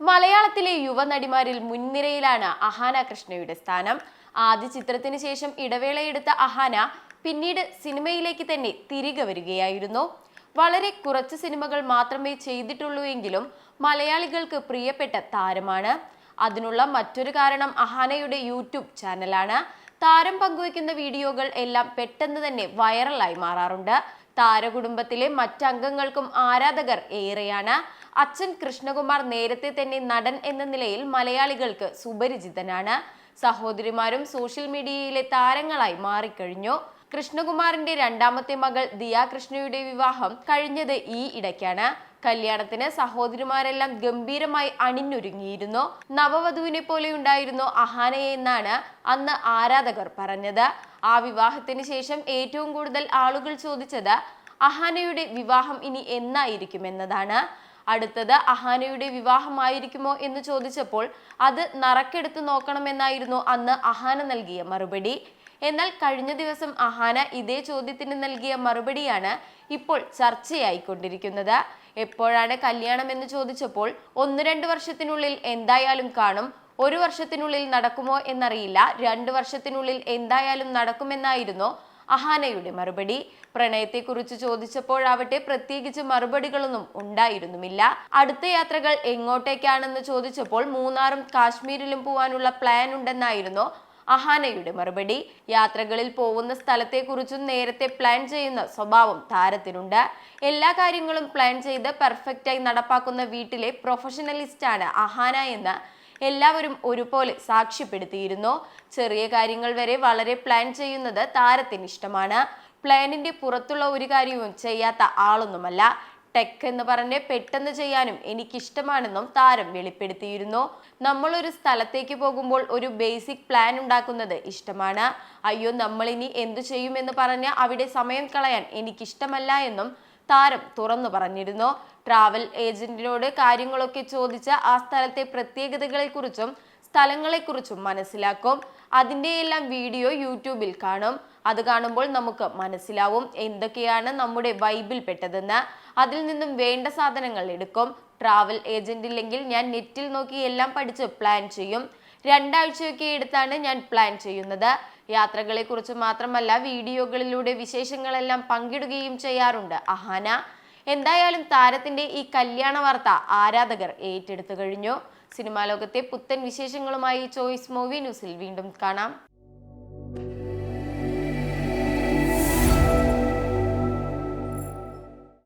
മലയാളത്തിലെ യുവനടിമാരിൽ മുൻനിരയിലാണ് അഹാന കൃഷ്ണയുടെ സ്ഥാനം. ആദ്യ ചിത്രത്തിന് ശേഷം ഇടവേളയെടുത്ത അഹാന പിന്നീട് സിനിമയിലേക്ക് തന്നെ തിരികെ വരികയായിരുന്നു. വളരെ കുറച്ച് സിനിമകൾ മാത്രമേ ചെയ്തിട്ടുള്ളൂ എങ്കിലും മലയാളികൾക്ക് പ്രിയപ്പെട്ട താരമാണ്. അതിനുള്ള മറ്റൊരു കാരണം അഹാനയുടെ യൂട്യൂബ് ചാനലാണ്. താരം പങ്കുവയ്ക്കുന്ന വീഡിയോകൾ എല്ലാം പെട്ടെന്ന് തന്നെ വൈറലായി മാറാറുണ്ട്. താരകുടുംബത്തിലെ മറ്റംഗങ്ങൾക്കും ആരാധകർ ഏറെയാണ്. അച്ഛൻ കൃഷ്ണകുമാർ നേരത്തെ തന്നെ നടൻ എന്ന നിലയിൽ മലയാളികൾക്ക് സുപരിചിതനാണ്. സഹോദരിമാരും സോഷ്യൽ മീഡിയയിലെ താരങ്ങളായി മാറിക്കഴിഞ്ഞു. കൃഷ്ണകുമാറിന്റെ രണ്ടാമത്തെ മകൾ ദിയ കൃഷ്ണയുടെ വിവാഹം കഴിഞ്ഞത് ഈ ഇടയ്ക്കാണ്. കല്യാണത്തിന് സഹോദരിമാരെല്ലാം ഗംഭീരമായി അണിഞ്ഞൊരുങ്ങിയിരുന്നു. നവവധുവിനെ പോലെ ഉണ്ടായിരുന്നു അഹാനയെ എന്നാണ് അന്ന് ആരാധകർ പറഞ്ഞത്. ആ വിവാഹത്തിന് ശേഷം ഏറ്റവും കൂടുതൽ ആളുകൾ ചോദിച്ചത് അഹാനയുടെ വിവാഹം ഇനി എന്നായിരിക്കും എന്നതാണ്. അടുത്തത് അഹാനയുടെ വിവാഹമായിരിക്കുമോ എന്ന് ചോദിച്ചപ്പോൾ അത് നറക്കെടുത്ത് നോക്കണമെന്നായിരുന്നു അന്ന് അഹാന നൽകിയ മറുപടി. എന്നാൽ കഴിഞ്ഞ ദിവസം അഹാന ഇതേ ചോദ്യത്തിന് നൽകിയ മറുപടിയാണ് ഇപ്പോൾ ചർച്ചയായിക്കൊണ്ടിരിക്കുന്നത്. എപ്പോഴാണ് കല്യാണം എന്ന് ചോദിച്ചപ്പോൾ 1-2 വർഷത്തിനുള്ളിൽ എന്തായാലും കാണും, 1 വർഷത്തിനുള്ളിൽ നടക്കുമോ എന്നറിയില്ല, 2 വർഷത്തിനുള്ളിൽ എന്തായാലും നടക്കുമെന്നായിരുന്നു അഹാനയുടെ മറുപടി. പ്രണയത്തെക്കുറിച്ച് ചോദിച്ചപ്പോഴാവട്ടെ പ്രത്യേകിച്ച് മറുപടികളൊന്നും ഉണ്ടായിരുന്നുമില്ല. അടുത്ത യാത്രകൾ എങ്ങോട്ടേക്കാണെന്ന് ചോദിച്ചപ്പോൾ മൂന്നാറും കാശ്മീരിലും പോവാനുള്ള പ്ലാൻ ഉണ്ടെന്നായിരുന്നു അഹാനയുടെ മറുപടി. യാത്രകളിൽ പോകുന്ന സ്ഥലത്തെക്കുറിച്ചും നേരത്തെ പ്ലാൻ ചെയ്യുന്ന സ്വഭാവം താരത്തിനുണ്ട്. എല്ലാ കാര്യങ്ങളും പ്ലാൻ ചെയ്ത് പെർഫെക്റ്റായി നടപ്പാക്കുന്ന വീട്ടിലെ പ്രൊഫഷണലിസ്റ്റാണ് അഹാന എന്ന് എല്ലാവരും ഒരുപോലെ സാക്ഷ്യപ്പെടുത്തിയിരുന്നു. ചെറിയ കാര്യങ്ങൾ വരെ വളരെ പ്ലാൻ ചെയ്യുന്നത് താരത്തിന് ഇഷ്ടമാണ്. പ്ലാനിന്റെ പുറത്തുള്ള ഒരു കാര്യവും ചെയ്യാത്ത ആളൊന്നുമല്ല. ടെക് എന്ന് പറഞ്ഞ് പെട്ടെന്ന് ചെയ്യാനും എനിക്കിഷ്ടമാണെന്നും താരം വെളിപ്പെടുത്തിയിരുന്നു. നമ്മളൊരു സ്ഥലത്തേക്ക് പോകുമ്പോൾ ഒരു ബേസിക് പ്ലാൻ ഉണ്ടാക്കുന്നത് ഇഷ്ടമാണ്. അയ്യോ നമ്മളിനി എന്തു ചെയ്യുമെന്ന് പറഞ്ഞ് അവിടെ സമയം കളയാൻ എനിക്കിഷ്ടമല്ല എന്നും താരം തുറന്നു പറഞ്ഞിരുന്നു. ട്രാവൽ ഏജന്റിനോട് കാര്യങ്ങളൊക്കെ ചോദിച്ച് ആ സ്ഥലത്തെ പ്രത്യേകതകളെക്കുറിച്ചും സ്ഥലങ്ങളെക്കുറിച്ചും മനസ്സിലാക്കും. അതിൻ്റെയെല്ലാം വീഡിയോ യൂട്യൂബിൽ കാണും. അത് കാണുമ്പോൾ നമുക്ക് മനസ്സിലാവും എന്തൊക്കെയാണ് നമ്മുടെ വൈബിൽ പെട്ടതെന്ന്. അതിൽ നിന്നും വേണ്ട സാധനങ്ങൾ എടുക്കും. ട്രാവൽ ഏജന്റ് ഇല്ലെങ്കിൽ ഞാൻ നെറ്റിൽ നോക്കി എല്ലാം പഠിച്ച് പ്ലാൻ ചെയ്യും. 2 ആഴ്ചയൊക്കെ എടുത്താണ് ഞാൻ പ്ലാൻ ചെയ്യുന്നത്. യാത്രകളെ കുറിച്ച് മാത്രമല്ല വീഡിയോകളിലൂടെ വിശേഷങ്ങളെല്ലാം പങ്കിടുകയും ചെയ്യാറുണ്ട് അഹാന. എന്തായാലും താരത്തിന്റെ ഈ കല്യാണ വാർത്ത ആരാധകർ ഏറ്റെടുത്തു കഴിഞ്ഞു. സിനിമാ ലോകത്തെ പുത്തൻ വിശേഷങ്ങളുമായി ചോയ്സ് മൂവി ന്യൂസിൽ വീണ്ടും കാണാം.